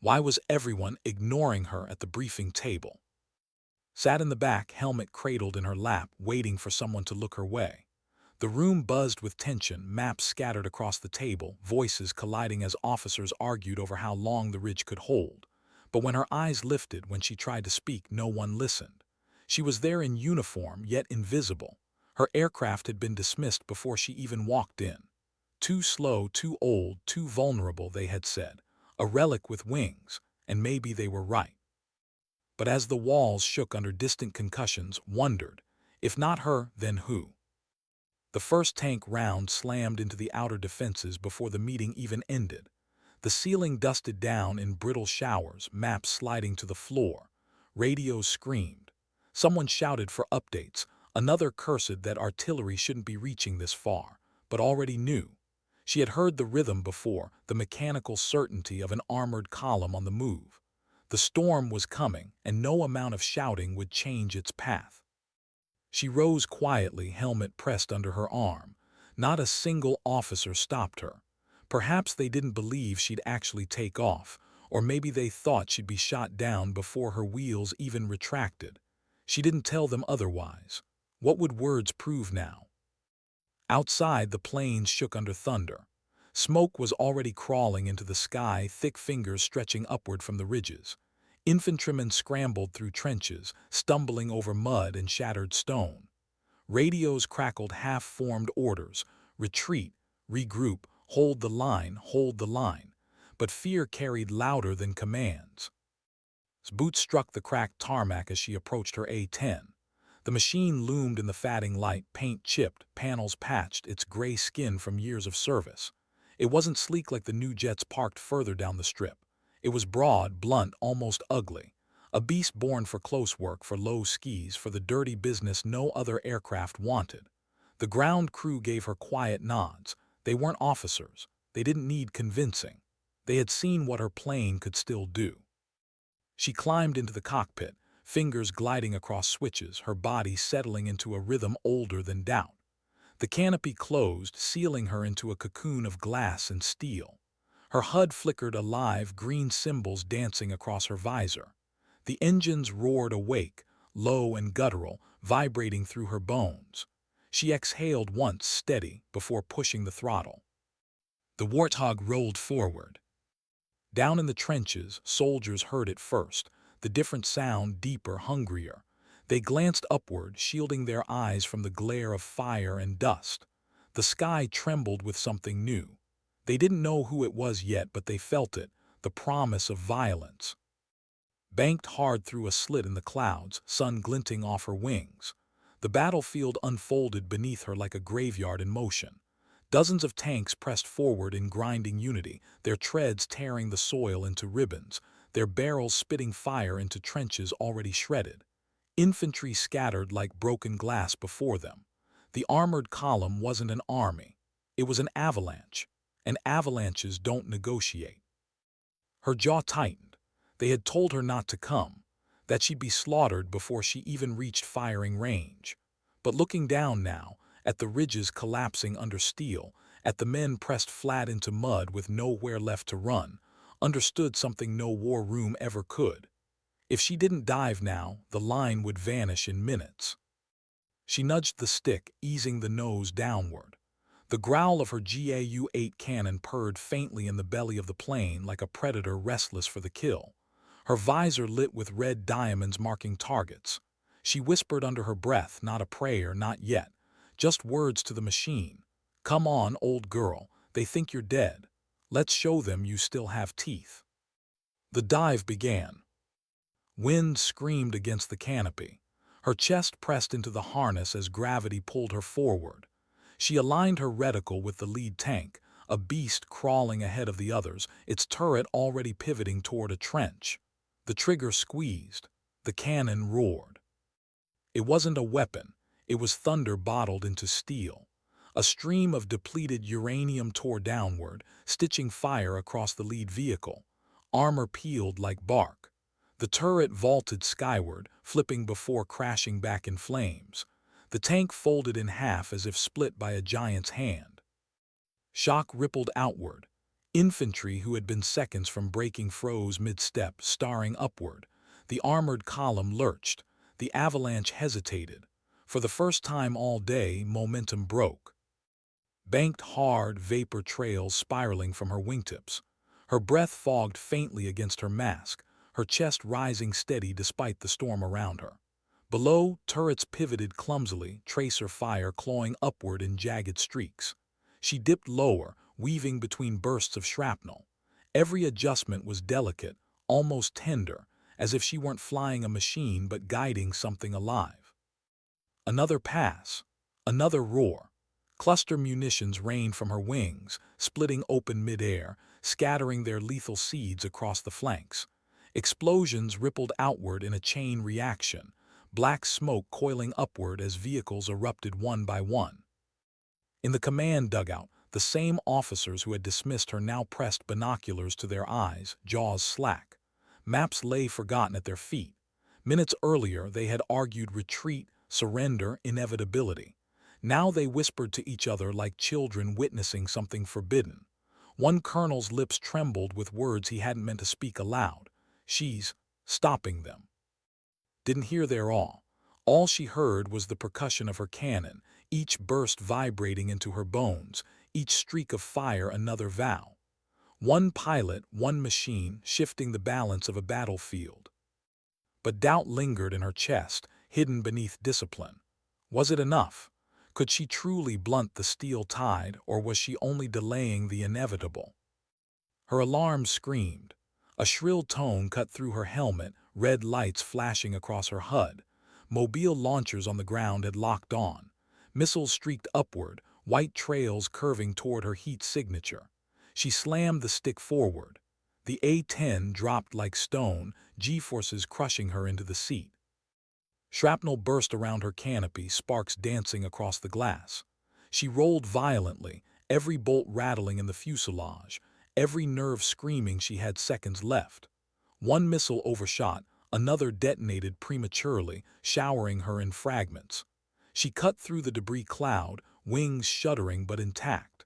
Why was everyone ignoring her at the briefing table? Sat in the back, helmet cradled in her lap, waiting for someone to look her way. The room buzzed with tension, maps scattered across the table, voices colliding as officers argued over how long the ridge could hold. But when her eyes lifted, when she tried to speak, no one listened. She was there in uniform, yet invisible. Her aircraft had been dismissed before she even walked in. Too slow, too old, too vulnerable, they had said. A relic with wings, and maybe they were right. But as the walls shook under distant concussions, wondered, if not her, then who? The first tank round slammed into the outer defenses before the meeting even ended. The ceiling dusted down in brittle showers, maps sliding to the floor. Radios screamed. Someone shouted for updates. Another cursed that artillery shouldn't be reaching this far, but already knew. She had heard the rhythm before, the mechanical certainty of an armored column on the move. The storm was coming, and no amount of shouting would change its path. She rose quietly, helmet pressed under her arm. Not a single officer stopped her. Perhaps they didn't believe she'd actually take off, or maybe they thought she'd be shot down before her wheels even retracted. She didn't tell them otherwise. What would words prove now? Outside, the planes shook under thunder. Smoke was already crawling into the sky, thick fingers stretching upward from the ridges. Infantrymen scrambled through trenches, stumbling over mud and shattered stone. Radios crackled half-formed orders: retreat, regroup, hold the line, hold the line. But fear carried louder than commands. Boots struck the cracked tarmac as she approached her A-10. The machine loomed in the fading light, paint chipped, panels patched, its gray skin from years of service. It wasn't sleek like the new jets parked further down the strip. It was broad, blunt, almost ugly. A beast born for close work, for low skis, for the dirty business no other aircraft wanted. The ground crew gave her quiet nods. They weren't officers. They didn't need convincing. They had seen what her plane could still do. She climbed into the cockpit, fingers gliding across switches, her body settling into a rhythm older than doubt. The canopy closed, sealing her into a cocoon of glass and steel. Her HUD flickered alive, green symbols dancing across her visor. The engines roared awake, low and guttural, vibrating through her bones. She exhaled once, steady, before pushing the throttle. The warthog rolled forward. Down in the trenches, soldiers heard it first, the different sound deeper, hungrier. They glanced upward, shielding their eyes from the glare of fire and dust. The sky trembled with something new. They didn't know who it was yet, but they felt it, the promise of violence. Banked hard through a slit in the clouds, sun glinting off her wings. The battlefield unfolded beneath her like a graveyard in motion. Dozens of tanks pressed forward in grinding unity, their treads tearing the soil into ribbons, their barrels spitting fire into trenches already shredded. Infantry scattered like broken glass before them. The armored column wasn't an army. It was an avalanche, and avalanches don't negotiate. Her jaw tightened. They had told her not to come, that she'd be slaughtered before she even reached firing range. But looking down now, at the ridges collapsing under steel, at the men pressed flat into mud with nowhere left to run, understood something no war room ever could. If she didn't dive now, the line would vanish in minutes. She nudged the stick, easing the nose downward. The growl of her GAU-8 cannon purred faintly in the belly of the plane like a predator restless for the kill. Her visor lit with red diamonds marking targets. She whispered under her breath, not a prayer, not yet. Just words to the machine. Come on, old girl, they think you're dead. Let's show them you still have teeth. The dive began. Wind screamed against the canopy. Her chest pressed into the harness as gravity pulled her forward. She aligned her reticle with the lead tank, a beast crawling ahead of the others, its turret already pivoting toward a trench. The trigger squeezed. The cannon roared. It wasn't a weapon. It was thunder bottled into steel. A stream of depleted uranium tore downward, stitching fire across the lead vehicle. Armor peeled like bark. The turret vaulted skyward, flipping before crashing back in flames. The tank folded in half as if split by a giant's hand. Shock rippled outward. Infantry who had been seconds from breaking froze mid-step, staring upward. The armored column lurched. The avalanche hesitated. For the first time all day, momentum broke. Banked hard vapor trails spiraling from her wingtips. Her breath fogged faintly against her mask, her chest rising steady despite the storm around her. Below, turrets pivoted clumsily, tracer fire clawing upward in jagged streaks. She dipped lower, weaving between bursts of shrapnel. Every adjustment was delicate, almost tender, as if she weren't flying a machine but guiding something alive. Another pass, another roar. Cluster munitions rained from her wings, splitting open midair, scattering their lethal seeds across the flanks. Explosions rippled outward in a chain reaction, black smoke coiling upward as vehicles erupted one by one. In the command dugout, the same officers who had dismissed her now pressed binoculars to their eyes, jaws slack. Maps lay forgotten at their feet. Minutes earlier, they had argued retreat, surrender, inevitability. Now they whispered to each other like children witnessing something forbidden. One colonel's lips trembled with words he hadn't meant to speak aloud. "She's stopping them." Didn't hear their all. All she heard was the percussion of her cannon, each burst vibrating into her bones, each streak of fire another vow. One pilot, one machine, shifting the balance of a battlefield. But doubt lingered in her chest, hidden beneath discipline. Was it enough? Could she truly blunt the steel tide, or was she only delaying the inevitable? Her alarm screamed. A shrill tone cut through her helmet, red lights flashing across her HUD. Mobile launchers on the ground had locked on. Missiles streaked upward, white trails curving toward her heat signature. She slammed the stick forward. The A-10 dropped like stone, G-forces crushing her into the seat. Shrapnel burst around her canopy, sparks dancing across the glass. She rolled violently, every bolt rattling in the fuselage, every nerve screaming she had seconds left. One missile overshot, another detonated prematurely, showering her in fragments. She cut through the debris cloud, wings shuddering but intact.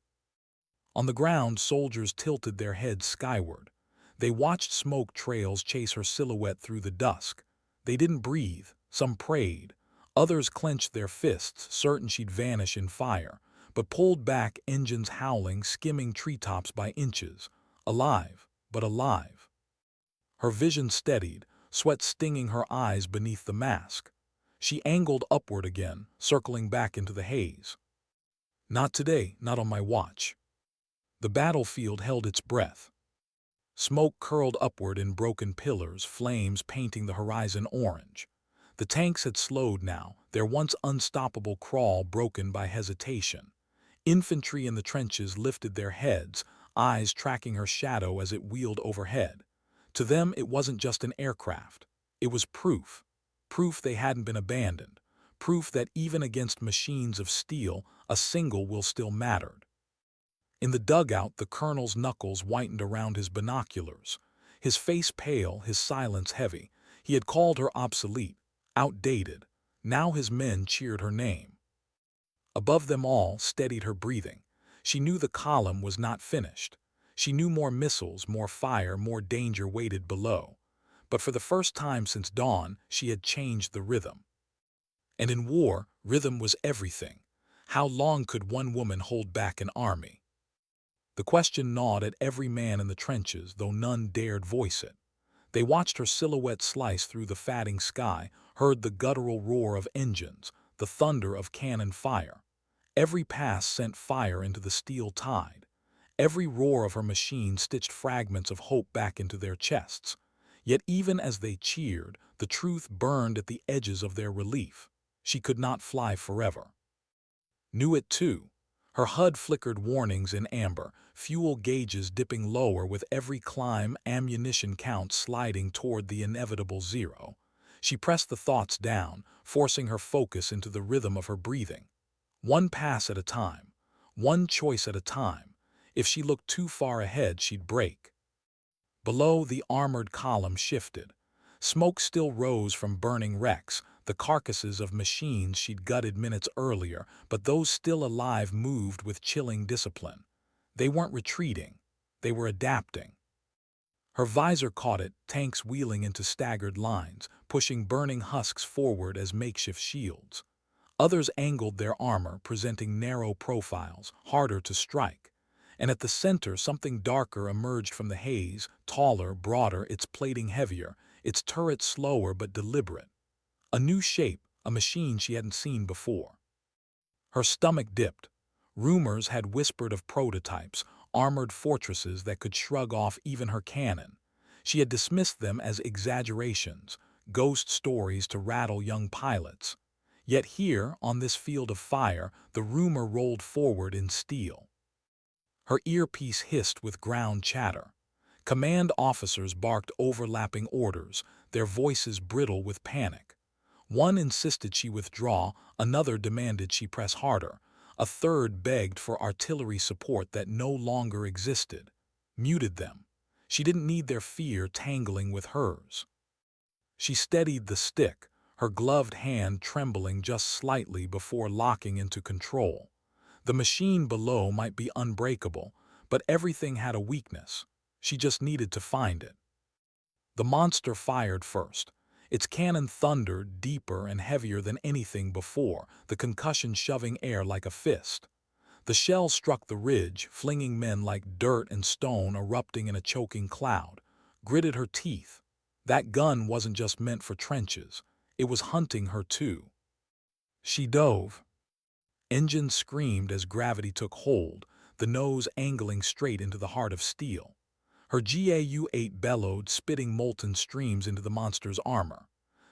On the ground, soldiers tilted their heads skyward. They watched smoke trails chase her silhouette through the dusk. They didn't breathe. Some prayed. Others clenched their fists, certain she'd vanish in fire, but pulled back, engines howling, skimming treetops by inches. Alive, but alive. Her vision steadied, sweat stinging her eyes beneath the mask. She angled upward again, circling back into the haze. Not today, not on my watch. The battlefield held its breath. Smoke curled upward in broken pillars, flames painting the horizon orange. The tanks had slowed now, their once unstoppable crawl broken by hesitation. Infantry in the trenches lifted their heads, eyes tracking her shadow as it wheeled overhead. To them, it wasn't just an aircraft. It was proof. Proof they hadn't been abandoned. Proof that even against machines of steel, a single will still mattered. In the dugout, the colonel's knuckles whitened around his binoculars. His face pale, his silence heavy. He had called her obsolete, outdated. Now his men cheered her name. Above them all, steadied her breathing. She knew the column was not finished. She knew more missiles, more fire, more danger waited below. But for the first time since dawn, she had changed the rhythm. And in war, rhythm was everything. How long could one woman hold back an army? The question gnawed at every man in the trenches, though none dared voice it. They watched her silhouette slice through the fatting sky, heard the guttural roar of engines, the thunder of cannon fire. Every pass sent fire into the steel tide. Every roar of her machine stitched fragments of hope back into their chests. Yet even as they cheered, the truth burned at the edges of their relief. She could not fly forever. Knew it too. Her HUD flickered warnings in amber, fuel gauges dipping lower with every climb, ammunition count sliding toward the inevitable zero. She pressed the thoughts down, forcing her focus into the rhythm of her breathing. One pass at a time, one choice at a time. If she looked too far ahead, she'd break. Below, the armored column shifted. Smoke still rose from burning wrecks, the carcasses of machines she'd gutted minutes earlier, but those still alive moved with chilling discipline. They weren't retreating. They were adapting. Her visor caught it, tanks wheeling into staggered lines, pushing burning husks forward as makeshift shields. Others angled their armor, presenting narrow profiles, harder to strike. And at the center, something darker emerged from the haze, taller, broader, its plating heavier, its turret slower but deliberate. A new shape, a machine she hadn't seen before. Her stomach dipped. Rumors had whispered of prototypes, armored fortresses that could shrug off even her cannon. She had dismissed them as exaggerations, ghost stories to rattle young pilots. Yet here, on this field of fire, the rumor rolled forward in steel. Her earpiece hissed with ground chatter. Command officers barked overlapping orders, their voices brittle with panic. One insisted she withdraw, another demanded she press harder, a third begged for artillery support that no longer existed. Muted them. She didn't need their fear tangling with hers. She steadied the stick, her gloved hand trembling just slightly before locking into control. The machine below might be unbreakable, but everything had a weakness. She just needed to find it. The monster fired first. Its cannon thundered, deeper and heavier than anything before, the concussion shoving air like a fist. The shell struck the ridge, flinging men like dirt and stone erupting in a choking cloud. Gritted her teeth. That gun wasn't just meant for trenches. It was hunting her too. She dove. Engines screamed as gravity took hold, the nose angling straight into the heart of steel. Her GAU-8 bellowed, spitting molten streams into the monster's armor.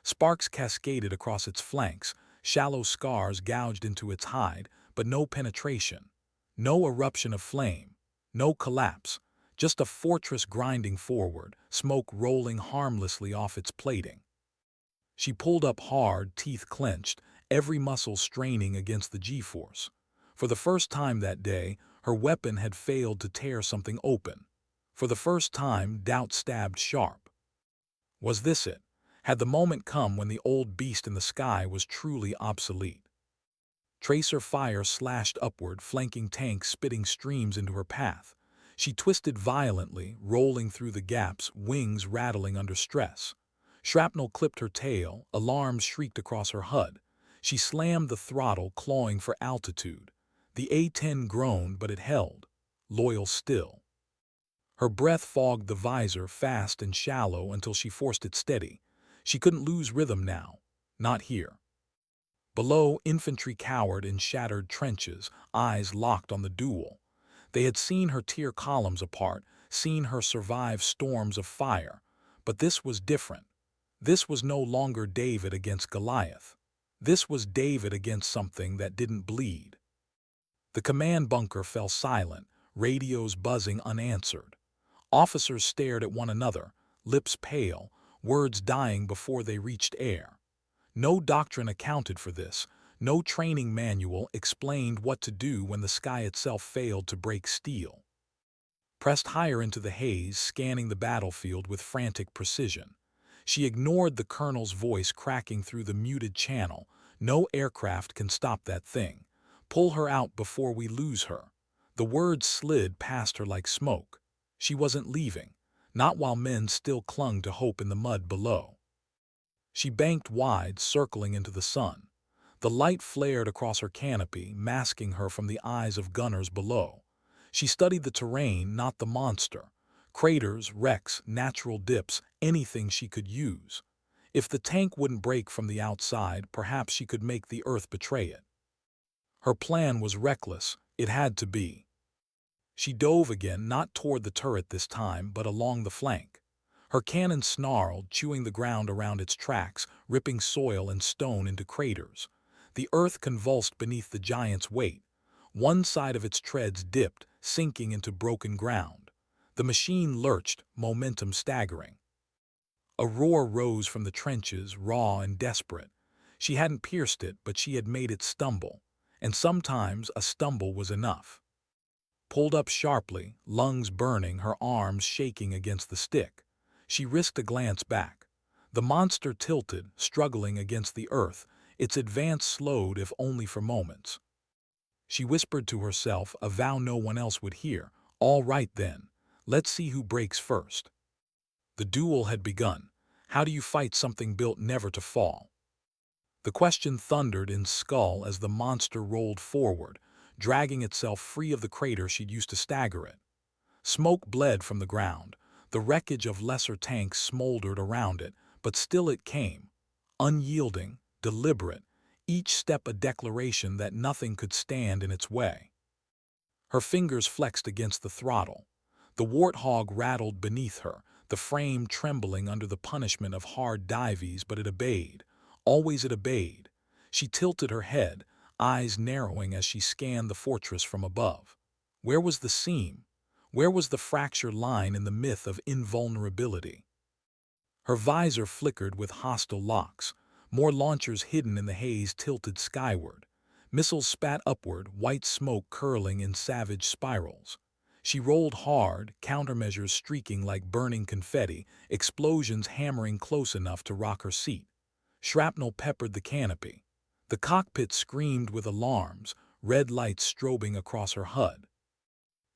Sparks cascaded across its flanks, shallow scars gouged into its hide, but no penetration. No eruption of flame. No collapse. Just a fortress grinding forward, smoke rolling harmlessly off its plating. She pulled up hard, teeth clenched, every muscle straining against the G-force. For the first time that day, her weapon had failed to tear something open. For the first time, doubt stabbed sharp. Was this it? Had the moment come when the old beast in the sky was truly obsolete? Tracer fire slashed upward, flanking tanks spitting streams into her path. She twisted violently, rolling through the gaps, wings rattling under stress. Shrapnel clipped her tail, alarms shrieked across her HUD. She slammed the throttle, clawing for altitude. The A-10 groaned, but it held, loyal still. Her breath fogged the visor, fast and shallow, until she forced it steady. She couldn't lose rhythm now. Not here. Below, infantry cowered in shattered trenches, eyes locked on the duel. They had seen her tear columns apart, seen her survive storms of fire. But this was different. This was no longer David against Goliath. This was David against something that didn't bleed. The command bunker fell silent, radios buzzing unanswered. Officers stared at one another, lips pale, words dying before they reached air. No doctrine accounted for this. No training manual explained what to do when the sky itself failed to break steel. Pressed higher into the haze, scanning the battlefield with frantic precision. She ignored the colonel's voice cracking through the muted channel. No aircraft can stop that thing. Pull her out before we lose her. The words slid past her like smoke. She wasn't leaving, not while men still clung to hope in the mud below. She banked wide, circling into the sun. The light flared across her canopy, masking her from the eyes of gunners below. She studied the terrain, not the monster. Craters, wrecks, natural dips, anything she could use. If the tank wouldn't break from the outside, perhaps she could make the earth betray it. Her plan was reckless. It had to be. She dove again, not toward the turret this time, but along the flank. Her cannon snarled, chewing the ground around its tracks, ripping soil and stone into craters. The earth convulsed beneath the giant's weight. One side of its treads dipped, sinking into broken ground. The machine lurched, momentum staggering. A roar rose from the trenches, raw and desperate. She hadn't pierced it, but she had made it stumble. And sometimes a stumble was enough. Pulled up sharply, lungs burning, her arms shaking against the stick. She risked a glance back. The monster tilted, struggling against the earth, its advance slowed if only for moments. She whispered to herself, a vow no one else would hear, "All right then, Let's see who breaks first. The duel had begun. How do you fight something built never to fall? The question thundered in Skull as the monster rolled forward, dragging itself free of the crater she'd used to stagger it. Smoke bled from the ground. The wreckage of lesser tanks smoldered around it, but still it came. Unyielding, deliberate, each step a declaration that nothing could stand in its way. Her fingers flexed against the throttle. The warthog rattled beneath her, the frame trembling under the punishment of hard dives, but it obeyed. Always it obeyed. She tilted her head, eyes narrowing as she scanned the fortress from above. Where was the seam? Where was the fracture line in the myth of invulnerability? Her visor flickered with hostile locks. More launchers hidden in the haze tilted skyward. Missiles spat upward, white smoke curling in savage spirals. She rolled hard, countermeasures streaking like burning confetti, explosions hammering close enough to rock her seat. Shrapnel peppered the canopy. The cockpit screamed with alarms, red lights strobing across her HUD.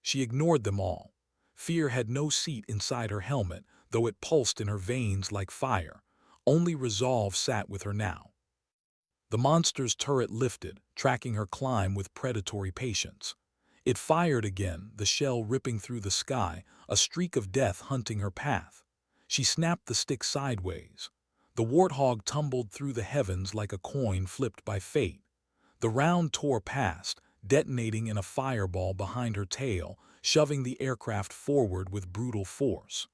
She ignored them all. Fear had no seat inside her helmet, though it pulsed in her veins like fire. Only resolve sat with her now. The monster's turret lifted, tracking her climb with predatory patience. It fired again, the shell ripping through the sky, a streak of death hunting her path. She snapped the stick sideways. The warthog tumbled through the heavens like a coin flipped by fate. The round tore past, detonating in a fireball behind her tail, shoving the aircraft forward with brutal force.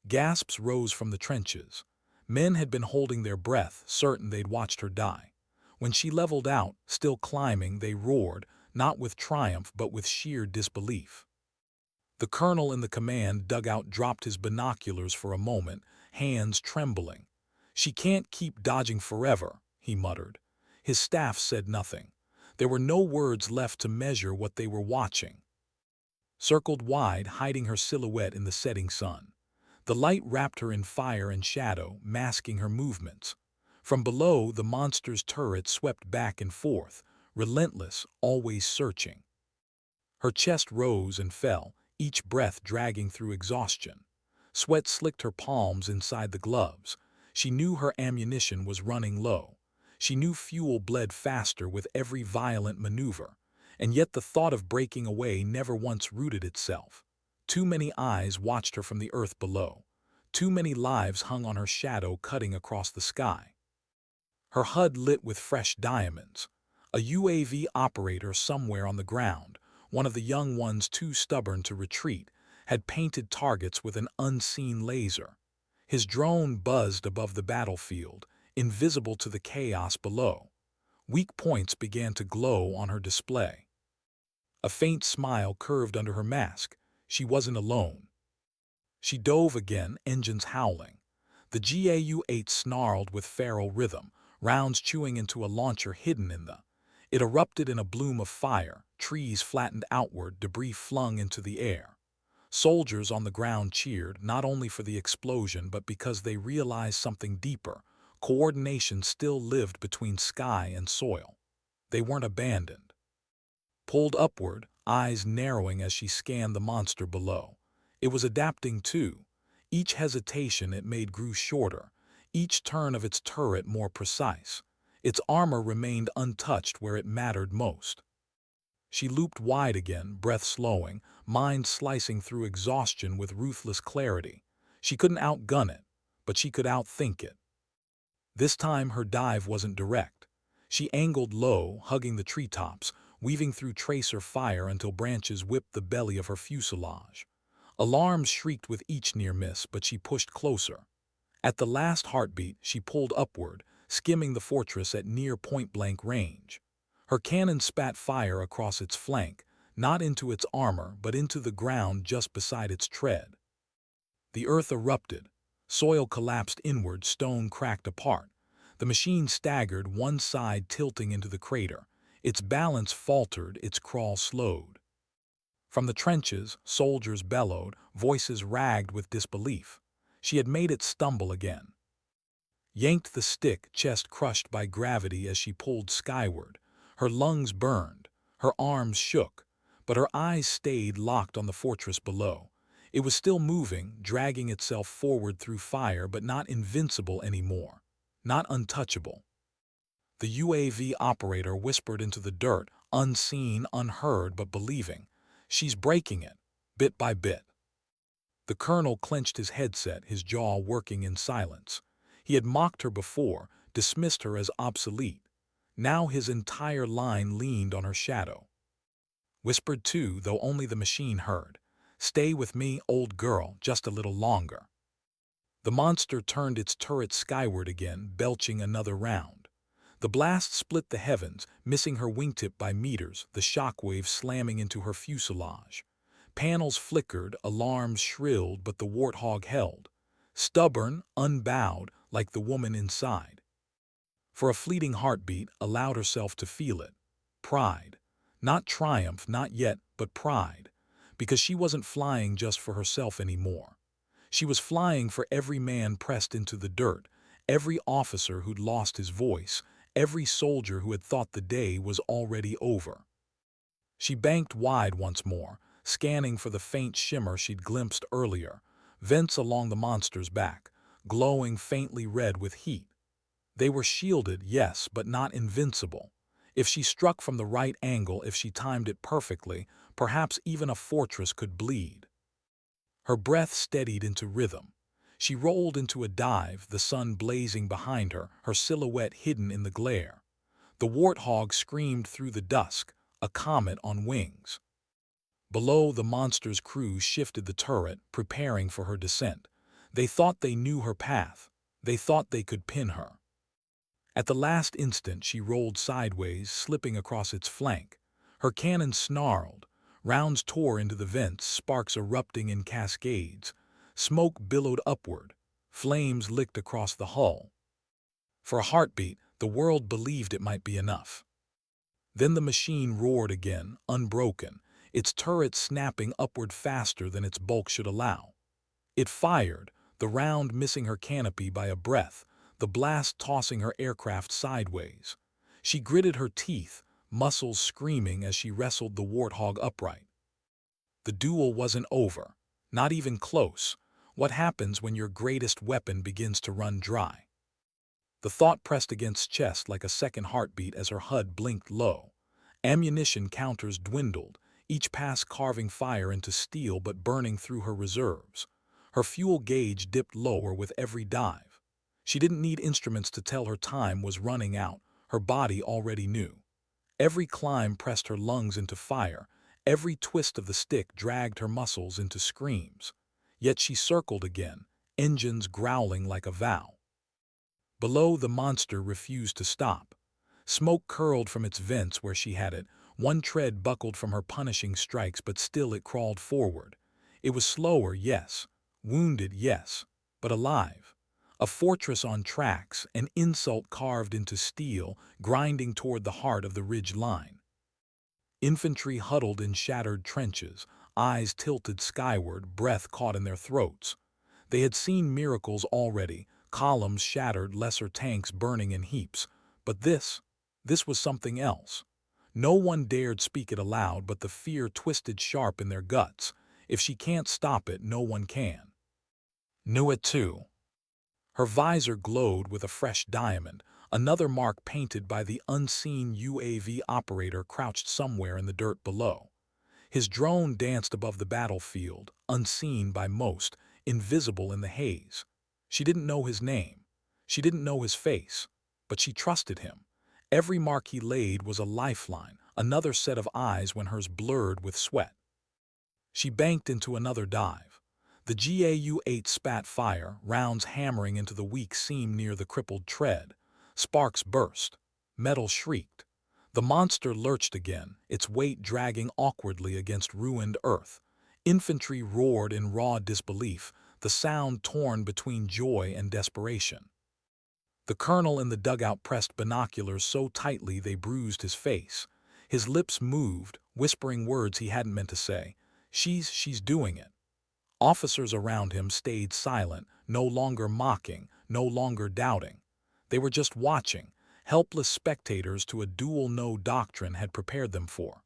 Gasps rose from the trenches. Men had been holding their breath, certain they'd watched her die. When she leveled out, still climbing, they roared, not with triumph but with sheer disbelief. The colonel in the command dugout dropped his binoculars for a moment, hands trembling. "She can't keep dodging forever," he muttered. His staff said nothing. There were no words left to measure what they were watching. Circled wide, hiding her silhouette in the setting sun. The light wrapped her in fire and shadow, masking her movements. From below, the monster's turret swept back and forth, relentless, always searching. Her chest rose and fell, each breath dragging through exhaustion. Sweat slicked her palms inside the gloves. She knew her ammunition was running low. She knew fuel bled faster with every violent maneuver. And yet the thought of breaking away never once rooted itself. Too many eyes watched her from the earth below. Too many lives hung on her shadow cutting across the sky. Her HUD lit with fresh diamonds. A UAV operator somewhere on the ground, one of the young ones too stubborn to retreat, had painted targets with an unseen laser. His drone buzzed above the battlefield, invisible to the chaos below. Weak points began to glow on her display. A faint smile curved under her mask. She wasn't alone. She dove again, engines howling. The GAU-8 snarled with feral rhythm, rounds chewing into a launcher hidden in the. It erupted in a bloom of fire, trees flattened outward, debris flung into the air. Soldiers on the ground cheered, not only for the explosion but because they realized something deeper. Coordination still lived between sky and soil. They weren't abandoned. Pulled upward, eyes narrowing as she scanned the monster below. It was adapting too. Each hesitation it made grew shorter, each turn of its turret more precise. Its armor remained untouched where it mattered most. She looped wide again, breath slowing, mind slicing through exhaustion with ruthless clarity. She couldn't outgun it, but she could outthink it. This time her dive wasn't direct. She angled low, hugging the treetops, weaving through tracer fire until branches whipped the belly of her fuselage. Alarms shrieked with each near miss, but she pushed closer. At the last heartbeat, she pulled upward, skimming the fortress at near point-blank range. Her cannon spat fire across its flank, not into its armor, but into the ground just beside its tread. The earth erupted. Soil collapsed inward, stone cracked apart. The machine staggered, one side tilting into the crater. Its balance faltered, its crawl slowed. From the trenches, soldiers bellowed, voices ragged with disbelief. She had made it stumble again. Yanked the stick, chest crushed by gravity as she pulled skyward. Her lungs burned, her arms shook, but her eyes stayed locked on the fortress below. It was still moving, dragging itself forward through fire, but not invincible anymore. Not untouchable. The UAV operator whispered into the dirt, unseen, unheard, but believing. She's breaking it, bit by bit. The colonel clenched his headset, his jaw working in silence. He had mocked her before, dismissed her as obsolete. Now his entire line leaned on her shadow. Whispered too, though only the machine heard. "Stay with me, old girl, just a little longer." The monster turned its turret skyward again, belching another round. The blast split the heavens, missing her wingtip by meters, the shockwave slamming into her fuselage. Panels flickered, alarms shrilled, but the warthog held. Stubborn, unbowed, like the woman inside. For a fleeting heartbeat, allowed herself to feel it. Pride. Not triumph, not yet, but pride. Because she wasn't flying just for herself anymore. She was flying for every man pressed into the dirt, every officer who'd lost his voice, every soldier who had thought the day was already over. She banked wide once more, scanning for the faint shimmer she'd glimpsed earlier, vents along the monster's back, glowing faintly red with heat. They were shielded, yes, but not invincible. If she struck from the right angle, if she timed it perfectly, perhaps even a fortress could bleed. Her breath steadied into rhythm. She rolled into a dive, the sun blazing behind her, her silhouette hidden in the glare. The warthog screamed through the dusk, a comet on wings. Below, the monster's crew shifted the turret, preparing for her descent. They thought they knew her path. They thought they could pin her. At the last instant, she rolled sideways, slipping across its flank. Her cannon snarled. Rounds tore into the vents, sparks erupting in cascades. Smoke billowed upward. Flames licked across the hull. For a heartbeat, the world believed it might be enough. Then the machine roared again, unbroken, its turret snapping upward faster than its bulk should allow. It fired, the round missing her canopy by a breath, the blast tossing her aircraft sideways. She gritted her teeth, muscles screaming as she wrestled the warthog upright. The duel wasn't over, not even close. What happens when your greatest weapon begins to run dry? The thought pressed against chest like a second heartbeat as her HUD blinked low. Ammunition counters dwindled, each pass carving fire into steel but burning through her reserves. Her fuel gauge dipped lower with every dive. She didn't need instruments to tell her time was running out, her body already knew. Every climb pressed her lungs into fire, every twist of the stick dragged her muscles into screams. Yet she circled again, engines growling like a vow. Below, the monster refused to stop. Smoke curled from its vents where she had it, one tread buckled from her punishing strikes, but still it crawled forward. It was slower, yes, wounded, yes, but alive. A fortress on tracks, an insult carved into steel, grinding toward the heart of the ridge line. Infantry huddled in shattered trenches, eyes tilted skyward, breath caught in their throats. They had seen miracles already, columns shattered, lesser tanks burning in heaps. But this was something else. No one dared speak it aloud, but the fear twisted sharp in their guts. If she can't stop it, no one can. Knew it too. Her visor glowed with a fresh diamond, another mark painted by the unseen UAV operator crouched somewhere in the dirt below. His drone danced above the battlefield, unseen by most, invisible in the haze. She didn't know his name. She didn't know his face. But she trusted him. Every mark he laid was a lifeline, another set of eyes when hers blurred with sweat. She banked into another dive. The GAU-8 spat fire, rounds hammering into the weak seam near the crippled tread. Sparks burst. Metal shrieked. The monster lurched again, its weight dragging awkwardly against ruined earth. Infantry roared in raw disbelief, the sound torn between joy and desperation. The colonel in the dugout pressed binoculars so tightly they bruised his face. His lips moved, whispering words he hadn't meant to say. She's doing it. Officers around him stayed silent, no longer mocking, no longer doubting. They were just watching, helpless spectators to a duel no doctrine had prepared them for.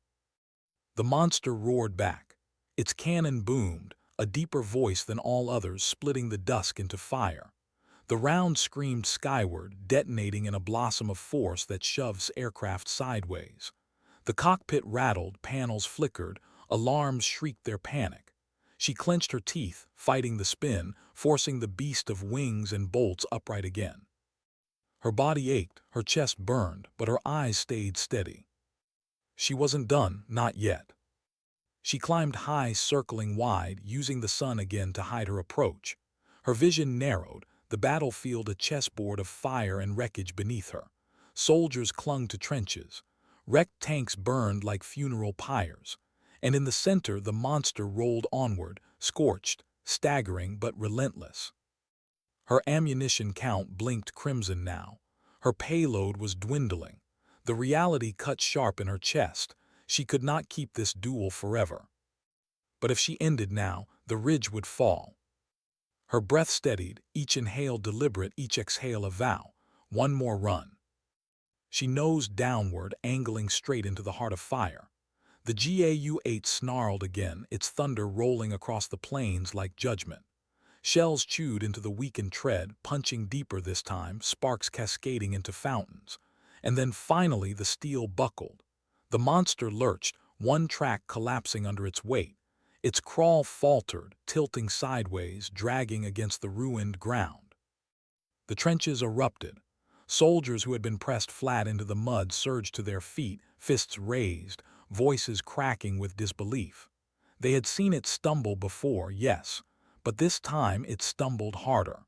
The monster roared back. Its cannon boomed, a deeper voice than all others splitting the dusk into fire. The round screamed skyward, detonating in a blossom of force that shoves aircraft sideways. The cockpit rattled, panels flickered, alarms shrieked their panic. She clenched her teeth, fighting the spin, forcing the beast of wings and bolts upright again. Her body ached, her chest burned, but her eyes stayed steady. She wasn't done, not yet. She climbed high, circling wide, using the sun again to hide her approach. Her vision narrowed, the battlefield a chessboard of fire and wreckage beneath her. Soldiers clung to trenches. Wrecked tanks burned like funeral pyres. And in the center the monster rolled onward, scorched, staggering but relentless. Her ammunition count blinked crimson now. Her payload was dwindling. The reality cut sharp in her chest. She could not keep this duel forever. But if she ended now, the ridge would fall. Her breath steadied, each inhale deliberate, each exhale a vow. One more run. She nosed downward, angling straight into the heart of fire. The GAU-8 snarled again, its thunder rolling across the plains like judgment. Shells chewed into the weakened tread, punching deeper this time, sparks cascading into fountains. And then finally the steel buckled. The monster lurched, one track collapsing under its weight. Its crawl faltered, tilting sideways, dragging against the ruined ground. The trenches erupted. Soldiers who had been pressed flat into the mud surged to their feet, fists raised, voices cracking with disbelief. They had seen it stumble before, yes, but this time it stumbled harder.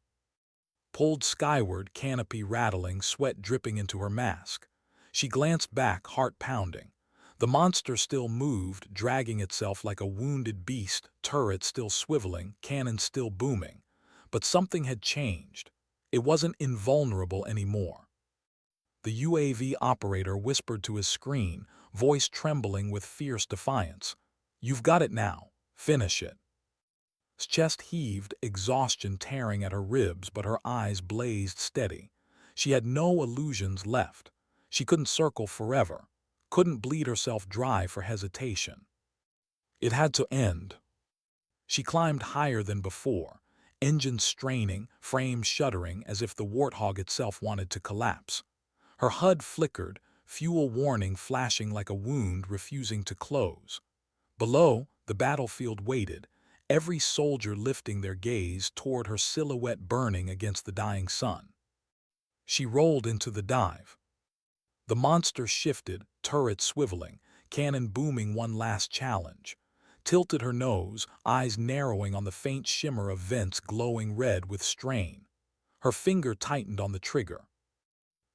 Pulled skyward, canopy rattling, sweat dripping into her mask. She glanced back, heart pounding. The monster still moved, dragging itself like a wounded beast, turret still swiveling, cannon still booming. But something had changed. It wasn't invulnerable anymore. The UAV operator whispered to his screen, voice trembling with fierce defiance. "You've got it now. Finish it." His chest heaved, exhaustion tearing at her ribs, but her eyes blazed steady. She had no illusions left. She couldn't circle forever, couldn't bleed herself dry for hesitation. It had to end. She climbed higher than before, engines straining, frames shuddering as if the warthog itself wanted to collapse. Her HUD flickered, fuel warning flashing like a wound refusing to close. Below, the battlefield waited, every soldier lifting their gaze toward her silhouette burning against the dying sun. She rolled into the dive. The monster shifted, turret swiveling, cannon booming one last challenge. Tilted her nose, eyes narrowing on the faint shimmer of vents glowing red with strain. Her finger tightened on the trigger.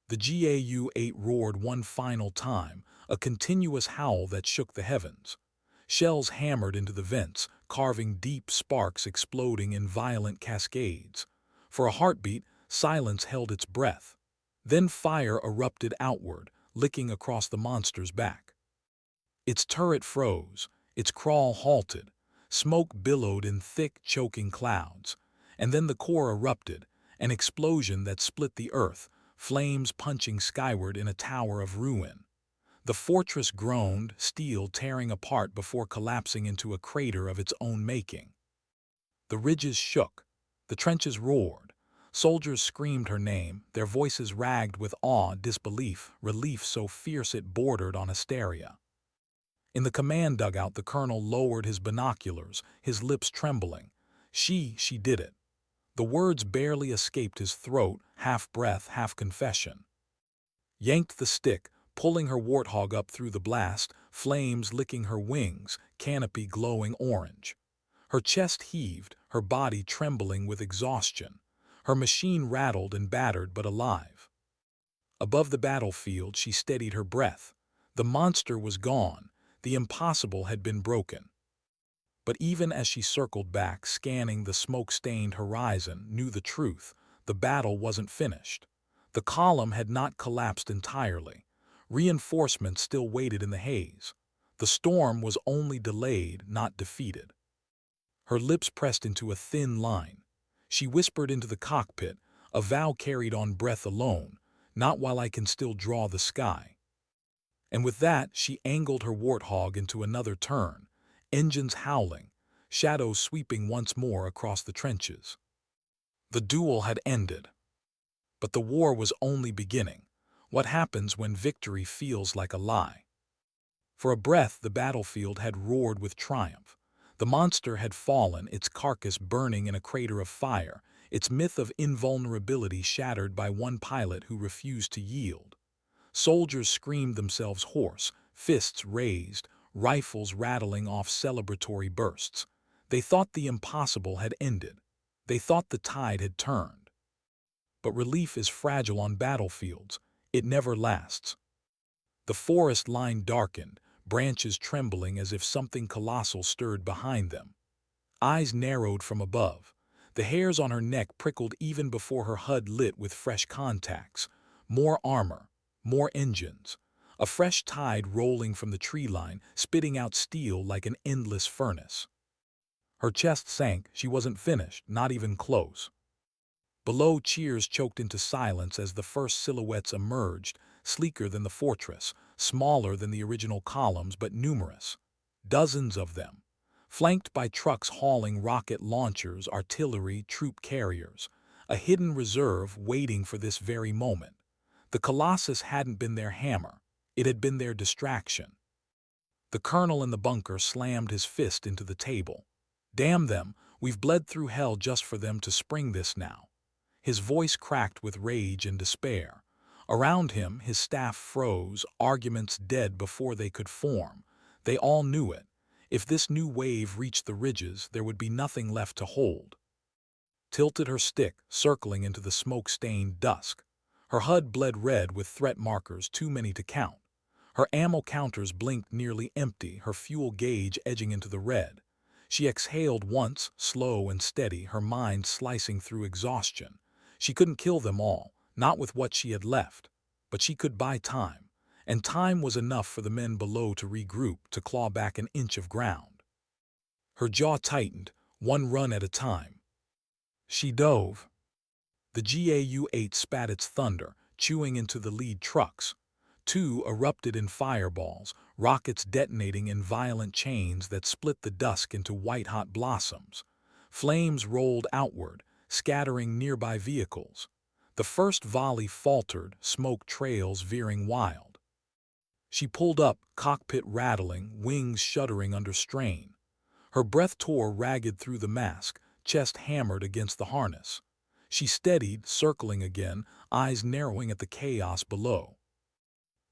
The GAU-8 roared one final time, a continuous howl that shook the heavens. Shells hammered into the vents, carving deep sparks exploding in violent cascades. For a heartbeat, silence held its breath. Then fire erupted outward, licking across the monster's back. Its turret froze, its crawl halted, smoke billowed in thick, choking clouds. And then the core erupted, an explosion that split the earth, flames punching skyward in a tower of ruin. The fortress groaned, steel tearing apart before collapsing into a crater of its own making. The ridges shook, the trenches roared. Soldiers screamed her name, their voices ragged with awe, disbelief, relief so fierce it bordered on hysteria. In the command dugout, the colonel lowered his binoculars, his lips trembling. She did it. The words barely escaped his throat, half breath, half confession. Yanked the stick, pulling her warthog up through the blast, flames licking her wings, canopy glowing orange. Her chest heaved, her body trembling with exhaustion. Her machine rattled and battered but alive. Above the battlefield, she steadied her breath. The monster was gone. The impossible had been broken. But even as she circled back, scanning the smoke-stained horizon, knew the truth. The battle wasn't finished. The column had not collapsed entirely. Reinforcements still waited in the haze. The storm was only delayed, not defeated. Her lips pressed into a thin line. She whispered into the cockpit, a vow carried on breath alone, "Not while I can still draw the sky." And with that, she angled her warthog into another turn, engines howling. shadows sweeping once more across the trenches. The duel had ended. But the war was only beginning. What happens when victory feels like a lie? For a breath, the battlefield had roared with triumph. The monster had fallen, its carcass burning in a crater of fire, its myth of invulnerability shattered by one pilot who refused to yield. Soldiers screamed themselves hoarse, fists raised, rifles rattling off celebratory bursts. They thought the impossible had ended. They thought the tide had turned. But relief is fragile on battlefields. It never lasts. The forest line darkened, branches trembling as if something colossal stirred behind them. Eyes narrowed from above. The hairs on her neck prickled even before her HUD lit with fresh contacts. More armor, more engines. A fresh tide rolling from the tree line, spitting out steel like an endless furnace. Her chest sank. She wasn't finished, not even close. Below, cheers choked into silence as the first silhouettes emerged, sleeker than the fortress, smaller than the original columns, but numerous. Dozens of them, flanked by trucks hauling rocket launchers, artillery, troop carriers, a hidden reserve waiting for this very moment. The Colossus hadn't been their hammer, it had been their distraction. The colonel in the bunker slammed his fist into the table. Damn them, we've bled through hell just for them to spring this now. His voice cracked with rage and despair. Around him, his staff froze, arguments dead before they could form. They all knew it. If this new wave reached the ridges, there would be nothing left to hold. Tilted her stick, circling into the smoke-stained dusk. Her HUD bled red with threat markers too many to count. Her ammo counters blinked nearly empty, her fuel gauge edging into the red. She exhaled once, slow and steady, her mind slicing through exhaustion. She couldn't kill them all, not with what she had left. But she could buy time. And time was enough for the men below to regroup, to claw back an inch of ground. Her jaw tightened, one run at a time. She dove. The GAU-8 spat its thunder, chewing into the lead trucks. Two erupted in fireballs, rockets detonating in violent chains that split the dusk into white-hot blossoms. Flames rolled outward, scattering nearby vehicles. The first volley faltered, smoke trails veering wild. She pulled up, cockpit rattling, wings shuddering under strain. Her breath tore ragged through the mask, chest hammered against the harness. She steadied, circling again, eyes narrowing at the chaos below.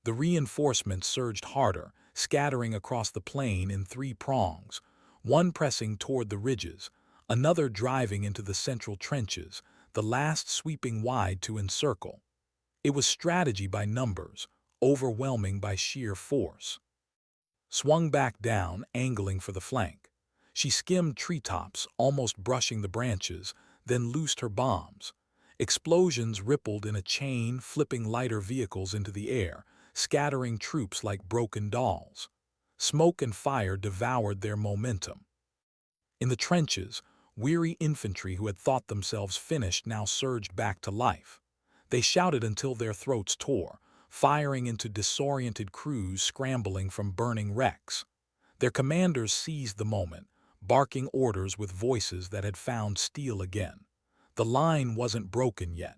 The reinforcements surged harder, scattering across the plain in three prongs, one pressing toward the ridges, another driving into the central trenches, the last sweeping wide to encircle. It was strategy by numbers, overwhelming by sheer force. Swung back down, angling for the flank. She skimmed treetops, almost brushing the branches, then loosed her bombs. Explosions rippled in a chain, flipping lighter vehicles into the air, scattering troops like broken dolls. Smoke and fire devoured their momentum. In the trenches, weary infantry who had thought themselves finished now surged back to life. They shouted until their throats tore, firing into disoriented crews scrambling from burning wrecks. Their commanders seized the moment, barking orders with voices that had found steel again. The line wasn't broken yet.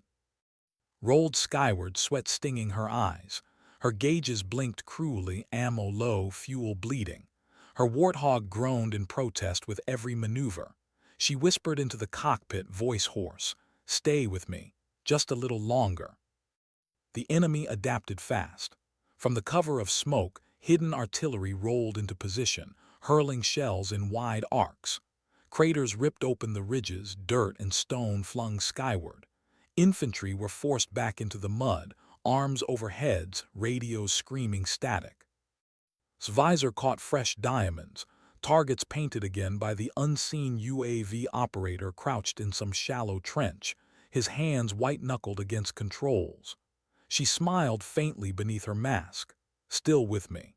Rolled skyward, sweat stinging her eyes. Her gauges blinked cruelly, ammo low, fuel bleeding. Her warthog groaned in protest with every maneuver. She whispered into the cockpit, voice hoarse, "Stay with me, just a little longer." The enemy adapted fast. From the cover of smoke, hidden artillery rolled into position, hurling shells in wide arcs. Craters ripped open the ridges, dirt and stone flung skyward. Infantry were forced back into the mud, arms over heads, radios screaming static. Visor caught fresh diamonds, targets painted again by the unseen UAV operator crouched in some shallow trench, his hands white-knuckled against controls. She smiled faintly beneath her mask. "Still with me."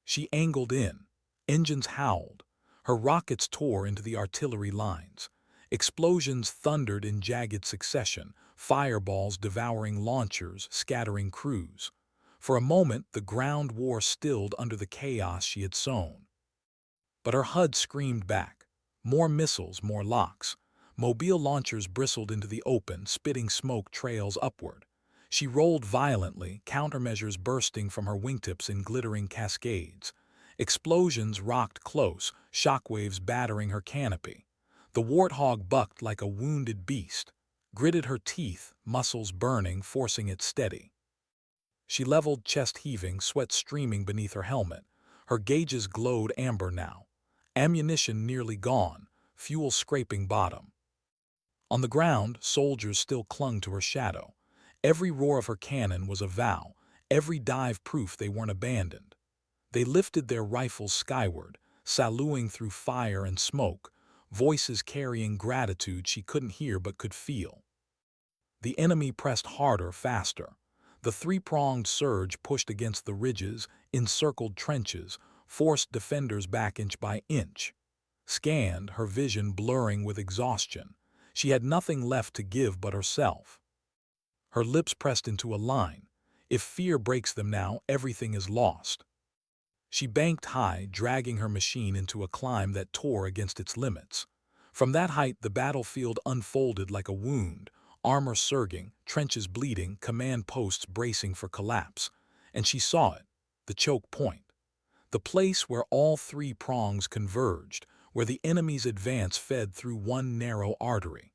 She angled in. Engines howled. Her rockets tore into the artillery lines. Explosions thundered in jagged succession, fireballs devouring launchers, scattering crews. For a moment, the ground war stilled under the chaos she had sown. But her HUD screamed back. More missiles, more locks. Mobile launchers bristled into the open, spitting smoke trails upward. She rolled violently, countermeasures bursting from her wingtips in glittering cascades. Explosions rocked close, shockwaves battering her canopy. The warthog bucked like a wounded beast, gritted her teeth, muscles burning, forcing it steady. She leveled, chest heaving, sweat streaming beneath her helmet. Her gauges glowed amber now. Ammunition nearly gone, fuel scraping bottom. On the ground, soldiers still clung to her shadow. Every roar of her cannon was a vow, every dive proof they weren't abandoned. They lifted their rifles skyward, saluting through fire and smoke, voices carrying gratitude she couldn't hear but could feel. The enemy pressed harder, faster. The three-pronged surge pushed against the ridges, encircled trenches, forced defenders back inch by inch. Scanned, her vision blurring with exhaustion. She had nothing left to give but herself. Her lips pressed into a line. If fear breaks them now, everything is lost. She banked high, dragging her machine into a climb that tore against its limits. From that height, the battlefield unfolded like a wound, armor surging, trenches bleeding, command posts bracing for collapse. And she saw it, the choke point. The place where all three prongs converged, where the enemy's advance fed through one narrow artery.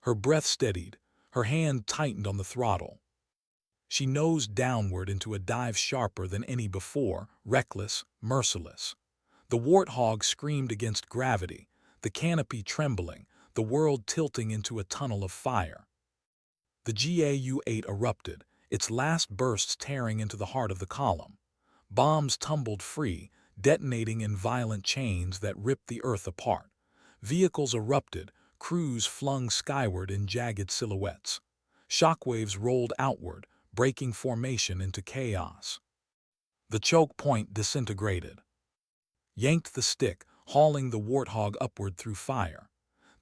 Her breath steadied, her hand tightened on the throttle. She nosed downward into a dive sharper than any before, reckless, merciless. The warthog screamed against gravity, the canopy trembling, the world tilting into a tunnel of fire. The GAU-8 erupted, its last bursts tearing into the heart of the column. Bombs tumbled free, detonating in violent chains that ripped the earth apart. Vehicles erupted, crews flung skyward in jagged silhouettes. Shockwaves rolled outward, breaking formation into chaos. The choke point disintegrated. Yanked the stick, hauling the warthog upward through fire.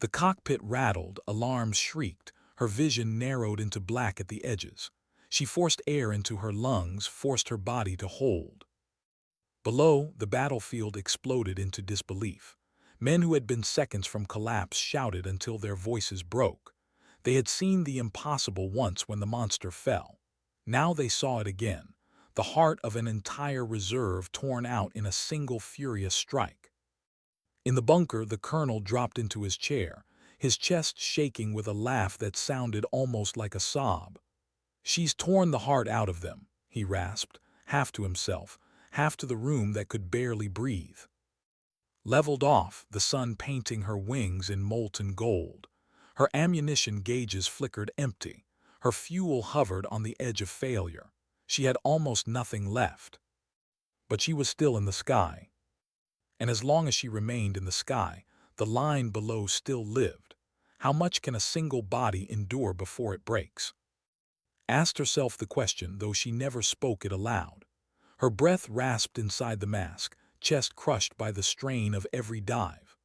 The cockpit rattled, alarms shrieked, her vision narrowed into black at the edges. She forced air into her lungs, forced her body to hold. Below, the battlefield exploded into disbelief. Men who had been seconds from collapse shouted until their voices broke. They had seen the impossible once when the monster fell. Now they saw it again, the heart of an entire reserve torn out in a single furious strike. In the bunker, the colonel dropped into his chair, his chest shaking with a laugh that sounded almost like a sob. "She's torn the heart out of them," he rasped, half to himself, half to the room that could barely breathe. Leveled off, the sun painting her wings in molten gold. Her ammunition gauges flickered empty. Her fuel hovered on the edge of failure. She had almost nothing left. But she was still in the sky. And as long as she remained in the sky, the line below still lived. How much can a single body endure before it breaks? Asked herself the question, though she never spoke it aloud. Her breath rasped inside the mask, chest crushed by the strain of every dive.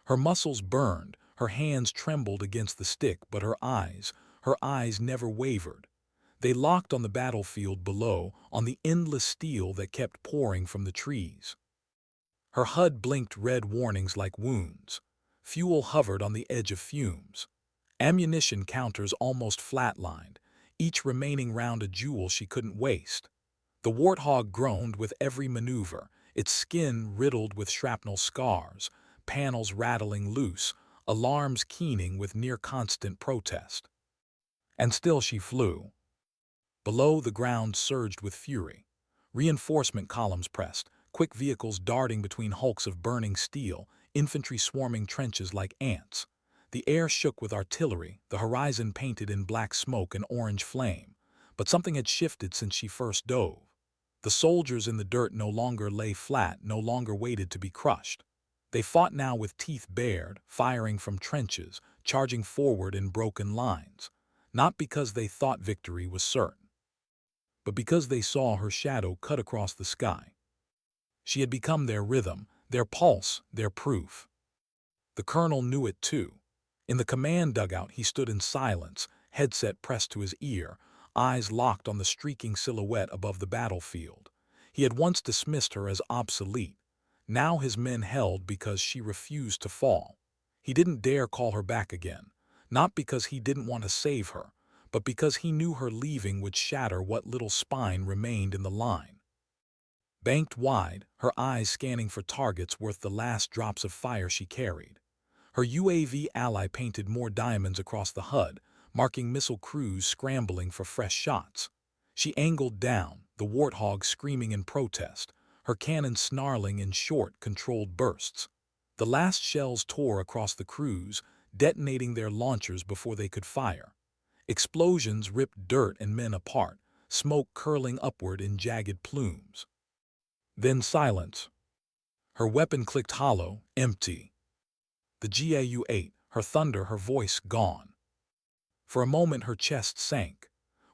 Her muscles burned, her hands trembled against the stick, but her eyes never wavered. They locked on the battlefield below, on the endless steel that kept pouring from the trees. Her HUD blinked red warnings like wounds. Fuel hovered on the edge of fumes. Ammunition counters almost flatlined, each remaining round a jewel she couldn't waste. The warthog groaned with every maneuver, its skin riddled with shrapnel scars, panels rattling loose, alarms keening with near-constant protest. And still she flew. Below, the ground surged with fury. Reinforcement columns pressed, quick vehicles darting between hulks of burning steel, infantry swarming trenches like ants. The air shook with artillery, the horizon painted in black smoke and orange flame. But something had shifted since she first dove. The soldiers in the dirt no longer lay flat, no longer waited to be crushed. They fought now with teeth bared, firing from trenches, charging forward in broken lines. Not because they thought victory was certain, but because they saw her shadow cut across the sky. She had become their rhythm, their pulse, their proof. The colonel knew it too. In the command dugout he stood in silence, headset pressed to his ear, eyes locked on the streaking silhouette above the battlefield. He had once dismissed her as obsolete. Now his men held because she refused to fall. He didn't dare call her back again, not because he didn't want to save her, but because he knew her leaving would shatter what little spine remained in the line. Banked wide, her eyes scanning for targets worth the last drops of fire she carried. Her UAV ally painted more diamonds across the HUD, marking missile crews scrambling for fresh shots. She angled down, the warthog screaming in protest, her cannon snarling in short, controlled bursts. The last shells tore across the crews, detonating their launchers before they could fire. Explosions ripped dirt and men apart, smoke curling upward in jagged plumes. Then silence. Her weapon clicked hollow, empty. The GAU-8, her thunder, her voice gone. For a moment her chest sank.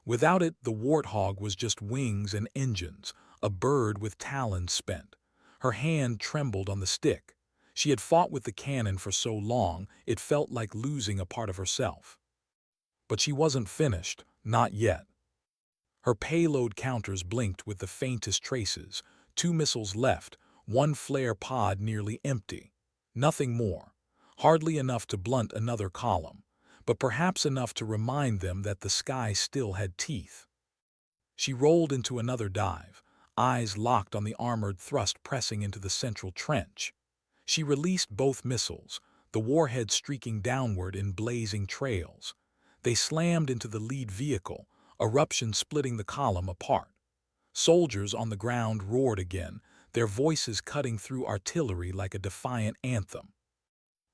Without it, the warthog was just wings and engines, a bird with talons spent. Her hand trembled on the stick. She had fought with the cannon for so long, it felt like losing a part of herself. But she wasn't finished, not yet. Her payload counters blinked with the faintest traces, 2 missiles left, 1 flare pod nearly empty. Nothing more. Hardly enough to blunt another column, but perhaps enough to remind them that the sky still had teeth. She rolled into another dive, eyes locked on the armored thrust pressing into the central trench. She released both missiles, the warhead streaking downward in blazing trails. They slammed into the lead vehicle, eruption splitting the column apart. Soldiers on the ground roared again, their voices cutting through artillery like a defiant anthem.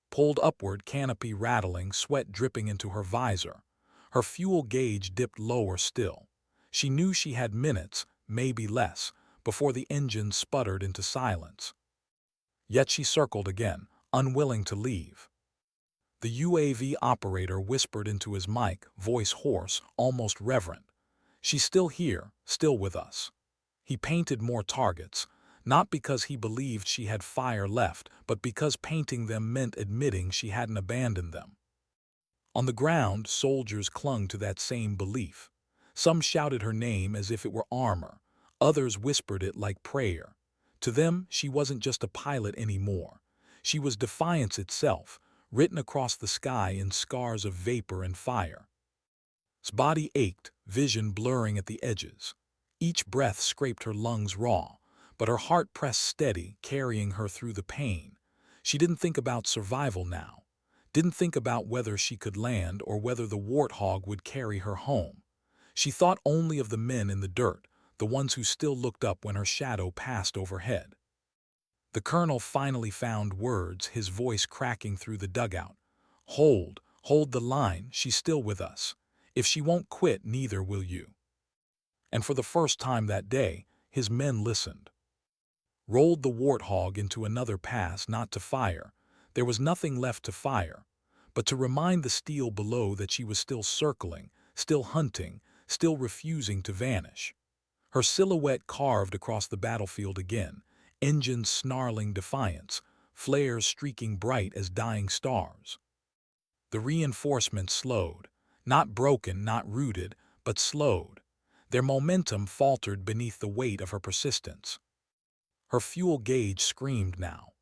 Pulled upward, canopy rattling, sweat dripping into her visor. Her fuel gauge dipped lower still. She knew she had minutes, maybe less, before the engine sputtered into silence. Yet she circled again, unwilling to leave. The UAV operator whispered into his mic, voice hoarse, almost reverent. "She's still here, still with us." He painted more targets, not because he believed she had fire left, but because painting them meant admitting she hadn't abandoned them. On the ground, soldiers clung to that same belief. Some shouted her name as if it were armor, others whispered it like prayer. To them, she wasn't just a pilot anymore. She was defiance itself, written across the sky in scars of vapor and fire. His body ached, vision blurring at the edges. Each breath scraped her lungs raw, but her heart pressed steady, carrying her through the pain. She didn't think about survival now, didn't think about whether she could land or whether the warthog would carry her home. She thought only of the men in the dirt, the ones who still looked up when her shadow passed overhead. The colonel finally found words, his voice cracking through the dugout. Hold the line, she's still with us. If she won't quit, neither will you." And for the first time that day, his men listened. Rolled the warthog into another pass, not to fire. There was nothing left to fire, but to remind the steel below that she was still circling, still hunting, still refusing to vanish. Her silhouette carved across the battlefield again, engines snarling defiance, flares streaking bright as dying stars. The reinforcements slowed, not broken, not rooted, but slowed. Their momentum faltered beneath the weight of her persistence. Her fuel gauge screamed now.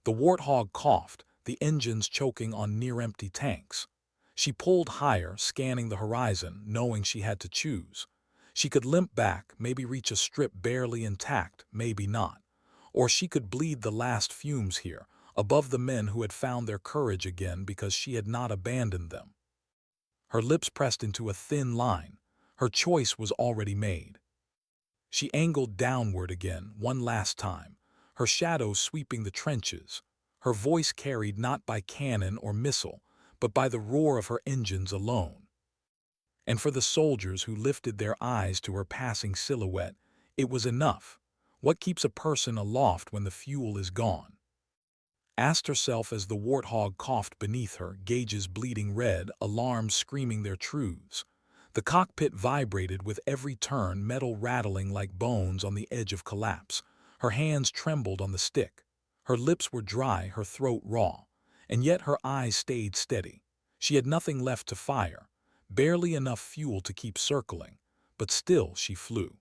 The warthog coughed, the engines choking on near-empty tanks. She pulled higher, scanning the horizon, knowing she had to choose. She could limp back, maybe reach a strip barely intact, maybe not. Or she could bleed the last fumes here, above the men who had found their courage again because she had not abandoned them. Her lips pressed into a thin line. Her choice was already made. She angled downward again, one last time, her shadow sweeping the trenches, her voice carried not by cannon or missile, but by the roar of her engines alone. And for the soldiers who lifted their eyes to her passing silhouette, it was enough. What keeps a person aloft when the fuel is gone? Asked herself as the warthog coughed beneath her, gauges bleeding red, alarms screaming their truths. The cockpit vibrated with every turn, metal rattling like bones on the edge of collapse. Her hands trembled on the stick. Her lips were dry, her throat raw. And yet her eyes stayed steady. She had nothing left to fire, barely enough fuel to keep circling, but still she flew.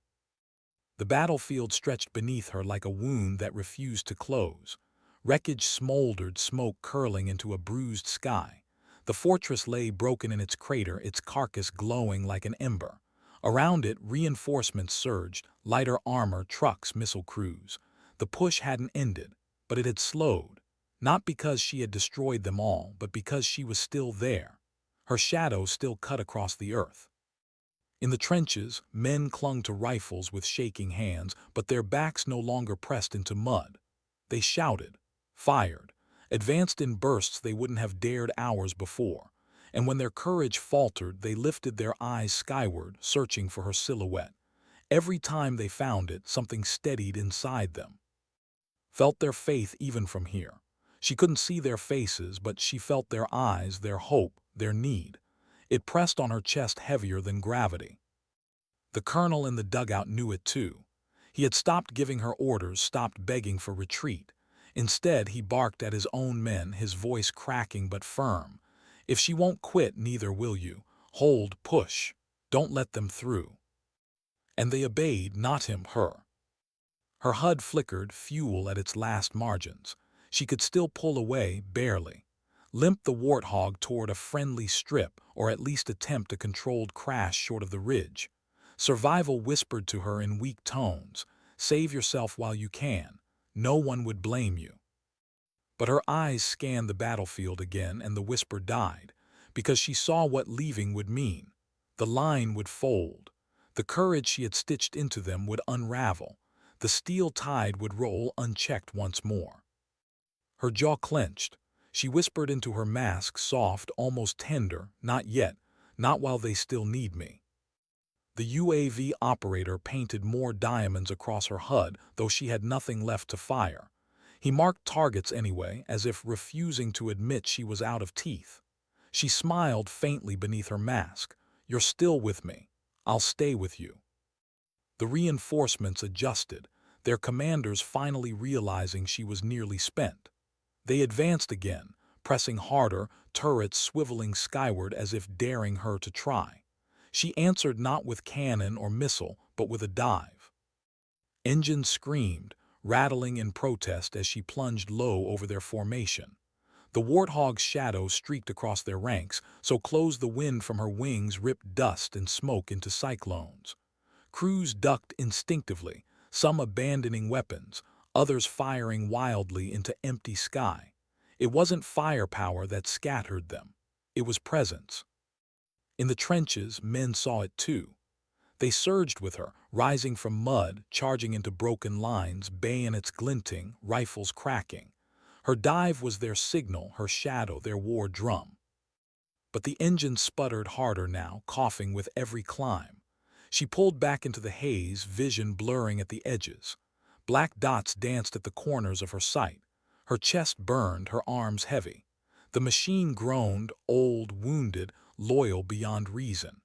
The battlefield stretched beneath her like a wound that refused to close. Wreckage smoldered, smoke curling into a bruised sky. The fortress lay broken in its crater, its carcass glowing like an ember. Around it, reinforcements surged, lighter armor, trucks, missile crews. The push hadn't ended, but it had slowed. Not because she had destroyed them all, but because she was still there. Her shadow still cut across the earth. In the trenches, men clung to rifles with shaking hands, but their backs no longer pressed into mud. They shouted, fired, advanced in bursts they wouldn't have dared hours before, and when their courage faltered, they lifted their eyes skyward, searching for her silhouette. Every time they found it, something steadied inside them. Felt their faith even from here. She couldn't see their faces, but she felt their eyes, their hope, their need. It pressed on her chest heavier than gravity. The colonel in the dugout knew it too. He had stopped giving her orders, stopped begging for retreat. Instead, he barked at his own men, his voice cracking but firm. If she won't quit, neither will you. Hold, push. Don't let them through. And they obeyed, not him, her. Her HUD flickered, fuel at its last margins. She could still pull away, barely. Limp the warthog toward a friendly strip, or at least attempt a controlled crash short of the ridge. Survival whispered to her in weak tones, save yourself while you can. No one would blame you. But her eyes scanned the battlefield again, and the whisper died, because she saw what leaving would mean. The line would fold. The courage she had stitched into them would unravel. The steel tide would roll unchecked once more. Her jaw clenched. She whispered into her mask, soft, almost tender, not yet, not while they still need me. The UAV operator painted more diamonds across her HUD, though she had nothing left to fire. He marked targets anyway, as if refusing to admit she was out of teeth. She smiled faintly beneath her mask. You're still with me. I'll stay with you. The reinforcements adjusted, their commanders finally realizing she was nearly spent. They advanced again, pressing harder, turrets swiveling skyward as if daring her to try. She answered not with cannon or missile, but with a dive. Engines screamed, rattling in protest as she plunged low over their formation. The warthog's shadow streaked across their ranks, so close the wind from her wings ripped dust and smoke into cyclones. Crews ducked instinctively, some abandoning weapons, others firing wildly into empty sky. It wasn't firepower that scattered them. It was presence. In the trenches, men saw it too. They surged with her, rising from mud, charging into broken lines, bayonets glinting, rifles cracking. Her dive was their signal, her shadow their war drum. But the engine sputtered harder now, coughing with every climb. She pulled back into the haze, vision blurring at the edges. Black dots danced at the corners of her sight. Her chest burned, her arms heavy. The machine groaned, old, wounded, loyal beyond reason.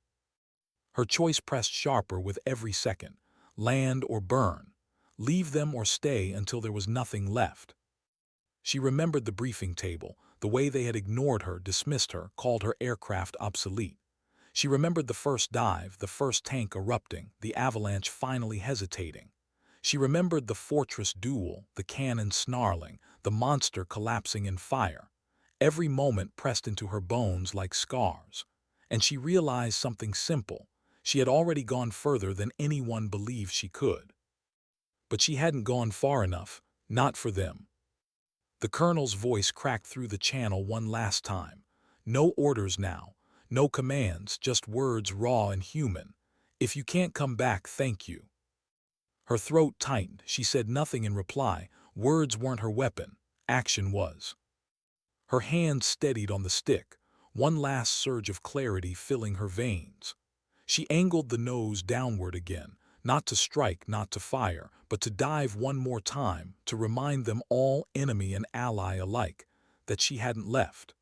Her choice pressed sharper with every second. Land or burn. Leave them or stay until there was nothing left. She remembered the briefing table, the way they had ignored her, dismissed her, called her aircraft obsolete. She remembered the first dive, the first tank erupting, the avalanche finally hesitating. She remembered the fortress duel, the cannon snarling, the monster collapsing in fire. Every moment pressed into her bones like scars. And she realized something simple. She had already gone further than anyone believed she could. But she hadn't gone far enough, not for them. The colonel's voice cracked through the channel one last time. No orders now. No commands, just words raw and human. If you can't come back, thank you. Her throat tightened. She said nothing in reply. Words weren't her weapon. Action was. Her hand steadied on the stick, one last surge of clarity filling her veins. She angled the nose downward again, not to strike, not to fire, but to dive one more time, to remind them all, enemy and ally alike, that she hadn't left.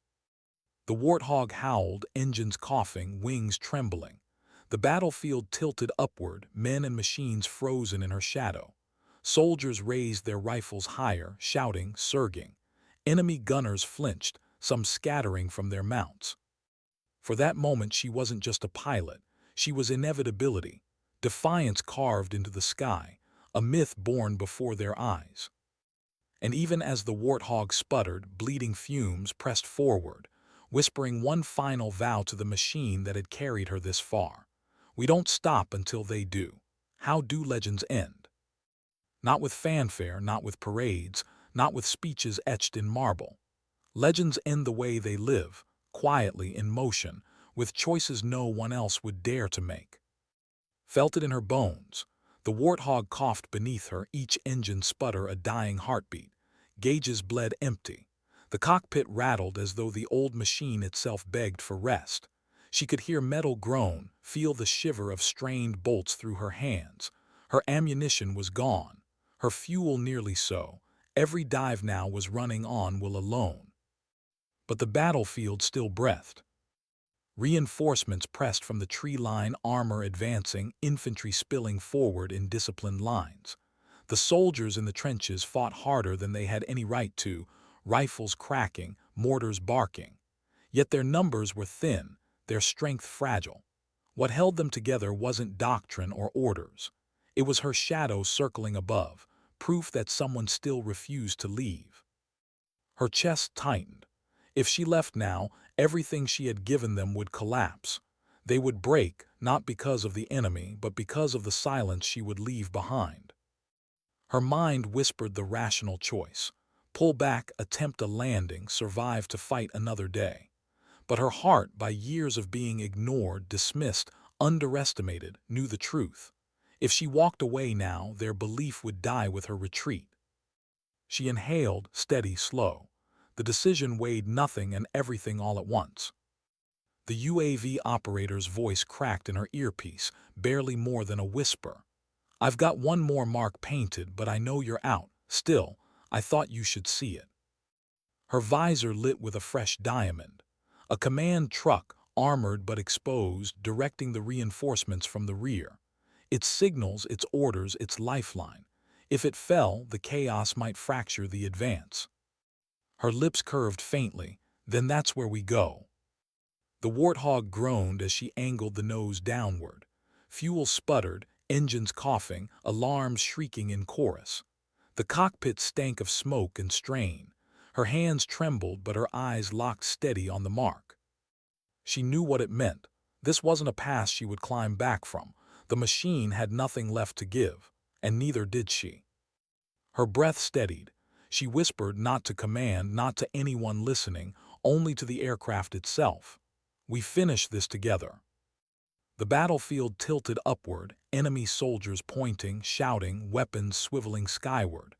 The warthog howled, engines coughing, wings trembling. The battlefield tilted upward, men and machines frozen in her shadow. Soldiers raised their rifles higher, shouting, surging. Enemy gunners flinched, some scattering from their mounts. For that moment she wasn't just a pilot, she was inevitability. defiance carved into the sky, a myth born before their eyes. And even as the warthog sputtered, bleeding fumes pressed forward, whispering one final vow to the machine that had carried her this far. We don't stop until they do. How do legends end? Not with fanfare, not with parades, not with speeches etched in marble. Legends end the way they live, quietly in motion, with choices no one else would dare to make. Felt it in her bones. The warthog coughed beneath her, each engine sputter a dying heartbeat. Gauges bled empty. The cockpit rattled as though the old machine itself begged for rest. She could hear metal groan, feel the shiver of strained bolts through her hands. Her ammunition was gone. Her fuel nearly so. Every dive now was running on will alone. But the battlefield still breathed. Reinforcements pressed from the tree line, armor advancing, infantry spilling forward in disciplined lines. The soldiers in the trenches fought harder than they had any right to, rifles cracking, mortars barking. Yet their numbers were thin, their strength fragile. What held them together wasn't doctrine or orders. It was her shadow circling above, proof that someone still refused to leave. Her chest tightened. If she left now, everything she had given them would collapse. They would break, not because of the enemy, but because of the silence she would leave behind. Her mind whispered the rational choice. Pull back, attempt a landing, survive to fight another day. But her heart, by years of being ignored, dismissed, underestimated, knew the truth. If she walked away now, their belief would die with her retreat. She inhaled, steady, slow. The decision weighed nothing and everything all at once. The UAV operator's voice cracked in her earpiece, barely more than a whisper. I've got one more mark painted, but I know you're out. Still, I thought you should see it. Her visor lit with a fresh diamond. A command truck, armored but exposed, directing the reinforcements from the rear. Its signals, its orders, its lifeline. If it fell, the chaos might fracture the advance. Her lips curved faintly. Then that's where we go. The warthog groaned as she angled the nose downward. Fuel sputtered, engines coughing, alarms shrieking in chorus. The cockpit stank of smoke and strain. Her hands trembled, but her eyes locked steady on the mark. She knew what it meant. This wasn't a pass she would climb back from. The machine had nothing left to give, and neither did she. Her breath steadied. She whispered, not to command, not to anyone listening, only to the aircraft itself. We finish this together. The battlefield tilted upward, enemy soldiers pointing, shouting, weapons swiveling skyward.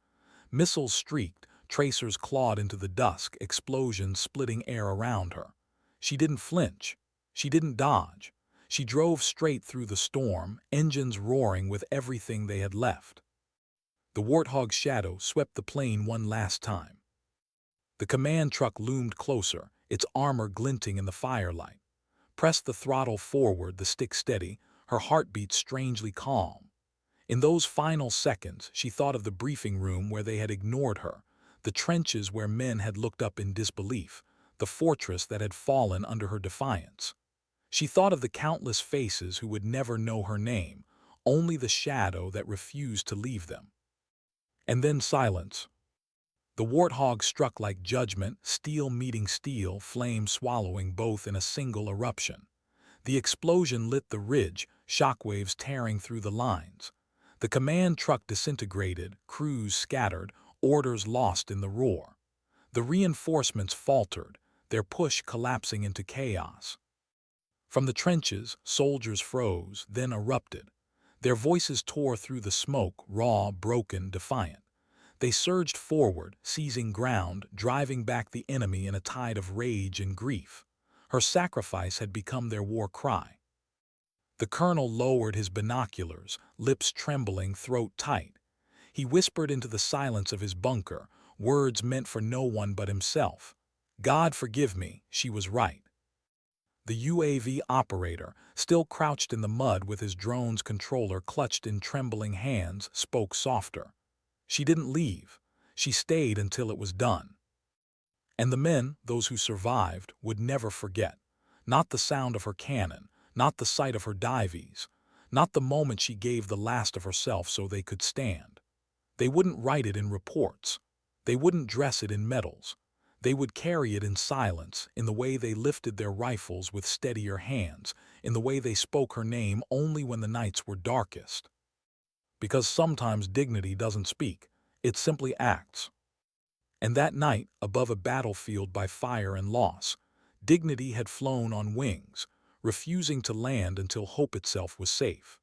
Missiles streaked, tracers clawed into the dusk, explosions splitting air around her. She didn't flinch. She didn't dodge. She drove straight through the storm, engines roaring with everything they had left. The warthog's shadow swept the plane one last time. The command truck loomed closer, its armor glinting in the firelight. Pressed the throttle forward, the stick steady, her heartbeat strangely calm. In those final seconds, she thought of the briefing room where they had ignored her, the trenches where men had looked up in disbelief, the fortress that had fallen under her defiance. She thought of the countless faces who would never know her name, only the shadow that refused to leave them. And then silence. The warthog struck like judgment, steel meeting steel, flame swallowing both in a single eruption. The explosion lit the ridge, shockwaves tearing through the lines. The command truck disintegrated, crews scattered, orders lost in the roar. The reinforcements faltered, their push collapsing into chaos. From the trenches, soldiers froze, then erupted. Their voices tore through the smoke, raw, broken, defiant. They surged forward, seizing ground, driving back the enemy in a tide of rage and grief. Her sacrifice had become their war cry. The colonel lowered his binoculars, lips trembling, throat tight. He whispered into the silence of his bunker, words meant for no one but himself. God forgive me, she was right. The UAV operator, still crouched in the mud with his drone's controller clutched in trembling hands, spoke softer. She didn't leave. She stayed until it was done. And the men, those who survived, would never forget. Not the sound of her cannon, not the sight of her dives, not the moment she gave the last of herself so they could stand. They wouldn't write it in reports. They wouldn't dress it in medals. They would carry it in silence, in the way they lifted their rifles with steadier hands, in the way they spoke her name only when the nights were darkest. Because sometimes dignity doesn't speak, it simply acts. And that night, above a battlefield by fire and loss, dignity had flown on wings, refusing to land until hope itself was safe.